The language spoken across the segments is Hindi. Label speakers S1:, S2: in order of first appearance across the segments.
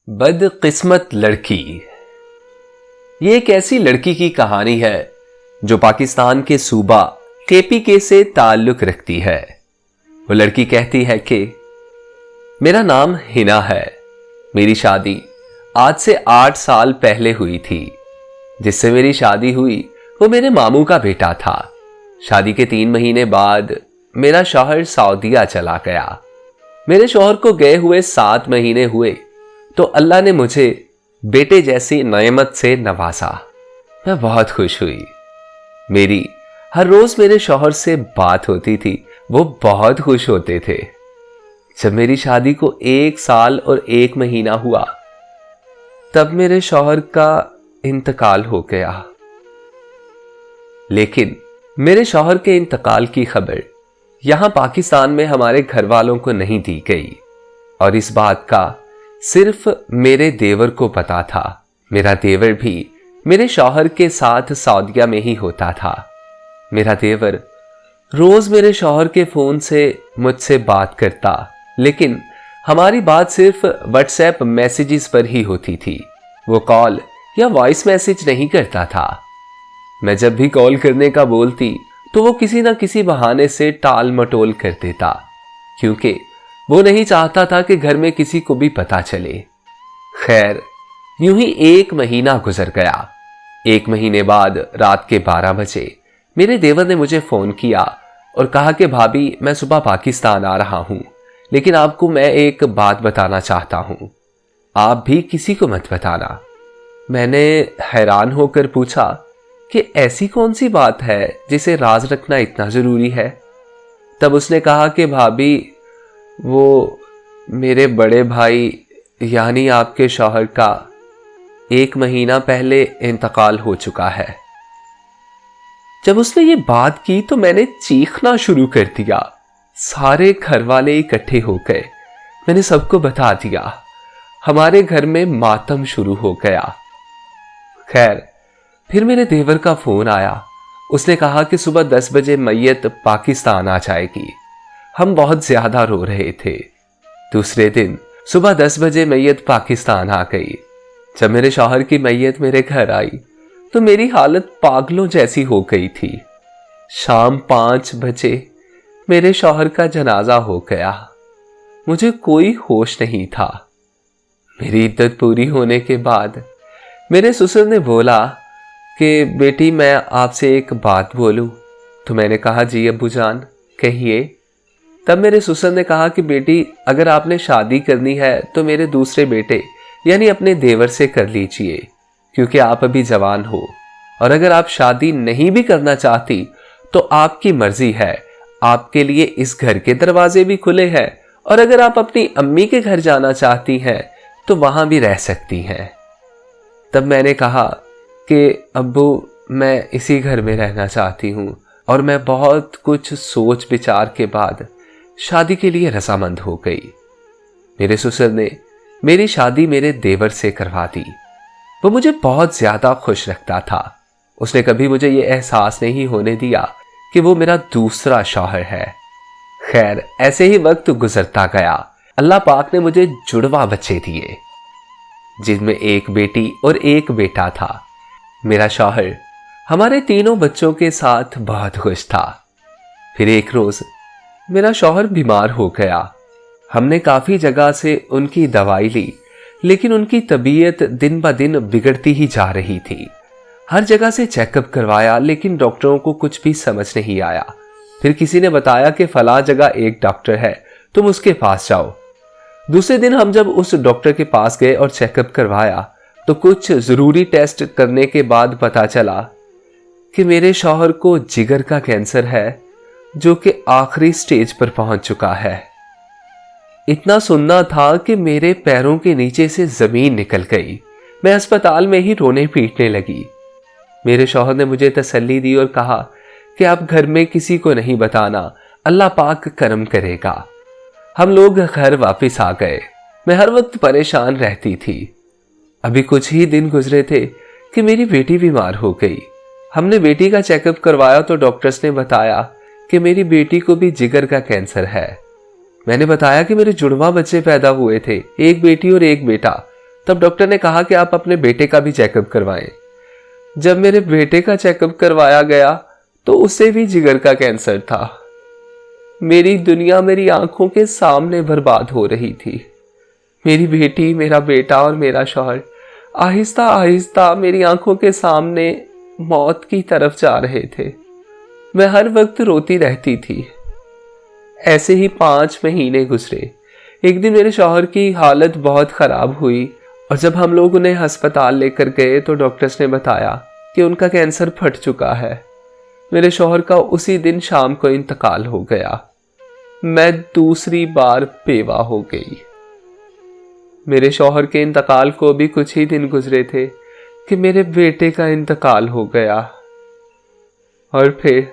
S1: बदकिस्मत लड़की। ये एक ऐसी लड़की की कहानी है जो पाकिस्तान के सूबा केपीके से ताल्लुक रखती है। वो लड़की कहती है कि मेरा नाम हिना है। मेरी शादी आज से 8 साल पहले हुई थी। जिससे मेरी शादी हुई वो मेरे मामू का बेटा था। शादी के 3 महीने बाद मेरा शौहर सऊदीया चला गया। मेरे शौहर को गए हुए 7 महीने हुए तो अल्लाह ने मुझे बेटे जैसी नेमत से नवाजा। मैं बहुत खुश हुई। मेरी हर रोज मेरे शौहर से बात होती थी। वो बहुत खुश होते थे। जब मेरी शादी को 1 साल और 1 महीना हुआ तब मेरे शौहर का इंतकाल हो गया। लेकिन मेरे शौहर के इंतकाल की खबर यहां पाकिस्तान में हमारे घर वालों को नहीं दी गई और इस बात का सिर्फ मेरे देवर को पता था। मेरा देवर भी मेरे शौहर के साथ सऊदीया में ही होता था। मेरा देवर रोज मेरे शौहर के फोन से मुझसे बात करता, लेकिन हमारी बात सिर्फ व्हाट्सएप मैसेजेस पर ही होती थी। वो कॉल या वॉइस मैसेज नहीं करता था। मैं जब भी कॉल करने का बोलती तो वो किसी ना किसी बहाने से टाल मटोल कर देता, क्योंकि वो नहीं चाहता था कि घर में किसी को भी पता चले। खैर, यूं ही 1 महीना गुजर गया। 1 महीने बाद रात के 12 बजे मेरे देवर ने मुझे फोन किया और कहा कि भाभी, मैं सुबह पाकिस्तान आ रहा हूं, लेकिन आपको मैं एक बात बताना चाहता हूं। आप भी किसी को मत बताना। मैंने हैरान होकर पूछा कि ऐसी कौन सी बात है जिसे राज रखना इतना जरूरी है। तब उसने कहा कि भाभी, वो मेरे बड़े भाई यानी आपके शौहर का 1 महीना पहले इंतकाल हो चुका है। जब उसने ये बात की तो मैंने चीखना शुरू कर दिया। सारे घर वाले इकट्ठे हो गए। मैंने सबको बता दिया। हमारे घर में मातम शुरू हो गया। खैर, फिर मेरे देवर का फोन आया। उसने कहा कि सुबह 10 बजे मैयत पाकिस्तान आ जाएगी। हम बहुत ज्यादा रो रहे थे। दूसरे दिन सुबह 10 बजे मैयत पाकिस्तान आ गई। जब मेरे शौहर की मैयत मेरे घर आई तो मेरी हालत पागलों जैसी हो गई थी। शाम 5 बजे मेरे शौहर का जनाजा हो गया। मुझे कोई होश नहीं था। मेरी इद्दत पूरी होने के बाद मेरे ससुर ने बोला कि बेटी, मैं आपसे एक बात बोलूं। तो मैंने कहा, जी अब्बू जान, कहिए। तब मेरे ससुर ने कहा कि बेटी, अगर आपने शादी करनी है तो मेरे दूसरे बेटे यानी अपने देवर से कर लीजिए, क्योंकि आप अभी जवान हो। और अगर आप शादी नहीं भी करना चाहती तो आपकी मर्जी है। आपके लिए इस घर के दरवाजे भी खुले हैं, और अगर आप अपनी अम्मी के घर जाना चाहती हैं तो वहां भी रह सकती हैं। तब मैंने कहा कि अब्बू, मैं इसी घर में रहना चाहती हूं, और मैं बहुत कुछ सोच विचार के बाद शादी के लिए रजामंद हो गई। मेरे ससुर ने मेरी शादी मेरे देवर से करवा दी। वो मुझे बहुत ज्यादा खुश रखता था। उसने कभी मुझे ये एहसास नहीं होने दिया कि वो मेरा दूसरा शौहर है। खैर, ऐसे ही वक्त गुजरता गया। अल्लाह पाक ने मुझे जुड़वा बच्चे दिए, जिनमें एक बेटी और एक बेटा था। मेरा शौहर हमारे तीनों बच्चों के साथ बहुत खुश था। फिर एक रोज मेरा शौहर बीमार हो गया। हमने काफी जगह से उनकी दवाई ली, लेकिन उनकी तबीयत दिन ब दिन बिगड़ती ही जा रही थी। हर जगह से चेकअप करवाया, लेकिन डॉक्टरों को कुछ भी समझ नहीं आया। फिर किसी ने बताया कि फला जगह एक डॉक्टर है, तुम उसके पास जाओ। दूसरे दिन हम जब उस डॉक्टर के पास गए और चेकअप करवाया तो कुछ जरूरी टेस्ट करने के बाद पता चला कि मेरे शौहर को जिगर का कैंसर है, जो कि आखिरी स्टेज पर पहुंच चुका है। इतना सुनना था कि मेरे पैरों के नीचे से जमीन निकल गई। मैं अस्पताल में ही रोने पीटने लगी। मेरे शौहर ने मुझे तसल्ली दी और कहा कि आप घर में किसी को नहीं बताना, अल्लाह पाक करम करेगा। हम लोग घर वापस आ गए। मैं हर वक्त परेशान रहती थी। अभी कुछ ही दिन गुजरे थे कि मेरी बेटी बीमार हो गई। हमने बेटी का चेकअप करवाया तो डॉक्टर्स ने बताया कि मेरी बेटी को भी जिगर का कैंसर है। मैंने बताया कि मेरे जुड़वा बच्चे पैदा हुए थे, एक बेटी और एक बेटा। तब डॉक्टर ने कहा कि आप अपने बेटे का भी चेकअप करवाएं। जब मेरे बेटे का चेकअप करवाया गया तो उसे भी जिगर का कैंसर था। मेरी दुनिया मेरी आंखों के सामने बर्बाद हो रही थी। मेरी बेटी, मेरा बेटा और मेरा शौहर आहिस्ता आहिस्ता मेरी आंखों के सामने मौत की तरफ जा रहे थे। मैं हर वक्त रोती रहती थी। ऐसे ही 5 महीने गुजरे। एक दिन मेरे शौहर की हालत बहुत खराब हुई और जब हम लोग उन्हें अस्पताल लेकर गए तो डॉक्टर्स ने बताया कि उनका कैंसर फट चुका है। मेरे शौहर का उसी दिन शाम को इंतकाल हो गया। मैं दूसरी बार बेवा हो गई। मेरे शौहर के इंतकाल को भी कुछ ही दिन गुजरे थे कि मेरे बेटे का इंतकाल हो गया और फिर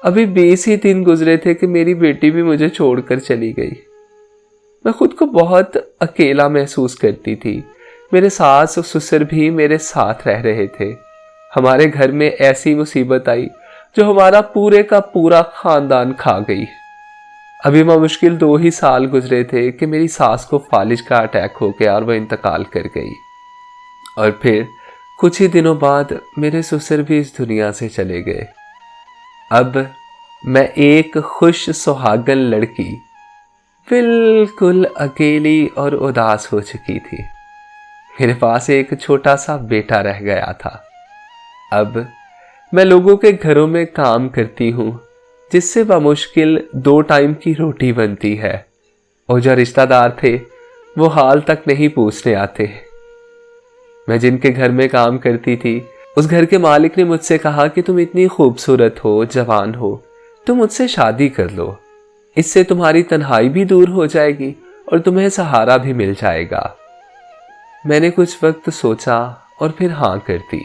S1: अभी 20 ही दिन गुजरे थे कि मेरी बेटी भी मुझे छोड़कर चली गई। मैं खुद को बहुत अकेला महसूस करती थी। मेरे सास और ससुर भी मेरे साथ रह रहे थे। हमारे घर में ऐसी मुसीबत आई जो हमारा पूरे का पूरा खानदान खा गई। अभी मुश्किल 2 ही साल गुजरे थे कि मेरी सास को फालिज का अटैक हो गया और वह इंतकाल कर गई। और फिर कुछ ही दिनों बाद मेरे ससुर भी इस दुनिया से चले गए। अब मैं एक खुश सुहागन लड़की बिल्कुल अकेली और उदास हो चुकी थी। मेरे पास एक छोटा सा बेटा रह गया था। अब मैं लोगों के घरों में काम करती हूँ जिससे बमुश्किल 2 टाइम की रोटी बनती है और जो रिश्तेदार थे वो हाल तक नहीं पूछने आते। मैं जिनके घर में काम करती थी उस घर के मालिक ने मुझसे कहा कि तुम इतनी खूबसूरत हो, जवान हो, तुम मुझसे शादी कर लो। इससे तुम्हारी तन्हाई भी दूर हो जाएगी और तुम्हें सहारा भी मिल जाएगा। मैंने कुछ वक्त सोचा और फिर हाँ कर दी।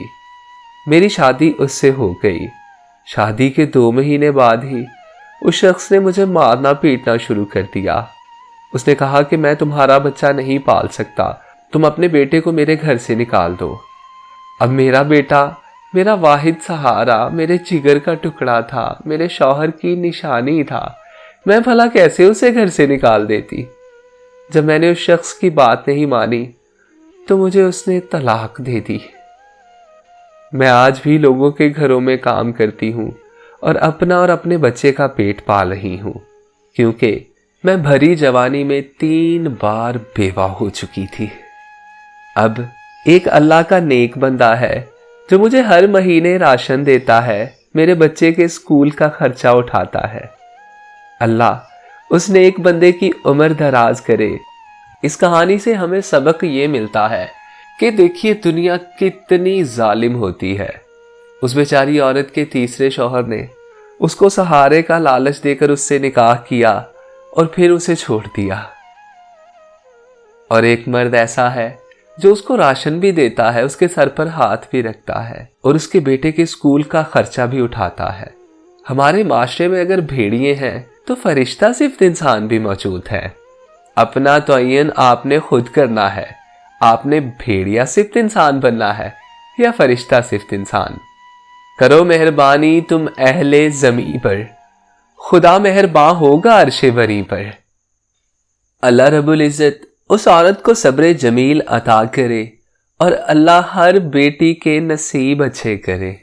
S1: मेरी शादी उससे हो गई। शादी के 2 महीने बाद ही उस शख्स ने मुझे मारना पीटना शुरू कर दिया। उसने कहा कि मैं तुम्हारा बच्चा नहीं पाल सकता, तुम अपने बेटे को मेरे घर से निकाल दो। अब मेरा बेटा मेरा वाहिद सहारा, मेरे जिगर का टुकड़ा था, मेरे शौहर की निशानी था। मैं भला कैसे उसे घर से निकाल देती। जब मैंने उस शख्स की बात नहीं मानी तो मुझे उसने तलाक दे दी। मैं आज भी लोगों के घरों में काम करती हूँ और अपना और अपने बच्चे का पेट पाल रही हूँ, क्योंकि मैं भरी जवानी में 3 बार बेवा हो चुकी थी। अब एक अल्लाह का नेक बंदा है जो मुझे हर महीने राशन देता है, मेरे बच्चे के स्कूल का खर्चा उठाता है। अल्लाह उस नेक बंदे की उम्र दराज करे। इस कहानी से हमें सबक ये मिलता है कि देखिए दुनिया कितनी जालिम होती है। उस बेचारी औरत के तीसरे शौहर ने उसको सहारे का लालच देकर उससे निकाह किया और फिर उसे छोड़ दिया। और एक मर्द ऐसा है जो उसको राशन भी देता है, उसके सर पर हाथ भी रखता है और उसके बेटे के स्कूल का खर्चा भी उठाता है। हमारे माशरे में अगर भेड़िए हैं तो फरिश्ता सिर्फ इंसान भी मौजूद है। अपना तयन आपने खुद करना है। आपने भेड़िया सिर्फ इंसान बनना है या फरिश्ता सिर्फ इंसान। करो मेहरबानी तुम अहले ज़मीं पर, खुदा मेहरबान होगा अर्शे बरी पर। अल्लाह रब्बुल इज़्ज़त उस औरत को सब्र जमील अता करे और अल्लाह हर बेटी के नसीब अच्छे करे।